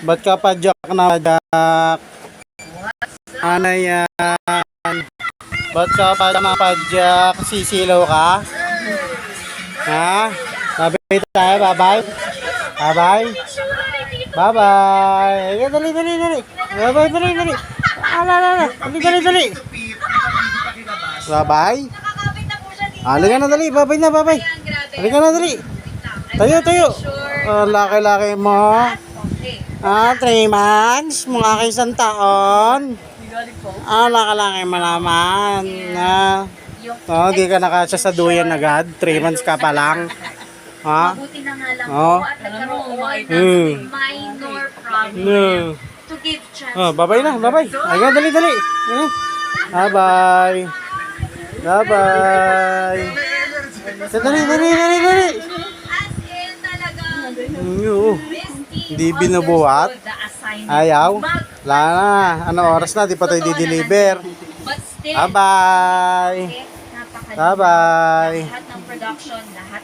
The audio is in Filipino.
Ba't ka padyak na padyak? Ano yan? Ba't ka padyak na padyak? Sisilaw ka? Ha? Babay tayo, babay? Babay? Babay! Dali, dali, dali! Babay, dali, dali! Ala, ala, dali, dali, dali! Babay? Halika na, dali! Babay na, babay! Halika na, dali! Tayo, tayo! Laki-laki mo! 3 months? Mga isang taon? Laki-laki mo naman! Di ka nakasya sa duyan agad? 3 months ka pa lang? Ha? Mabuti na nga lang po at nagkaroon ng minor problem to give chance. Babay na, babay. Ayun, dali, dali. Bye-bye. Bye-bye. Dali, dali, dali, dali. As in talagang Hindi binubuhat. Ayaw. Wala na. Ano oras na? Di pa tayo di-deliver. But still, Bye-bye. napakalimutan. Bye-bye. Lahat ng production, lahat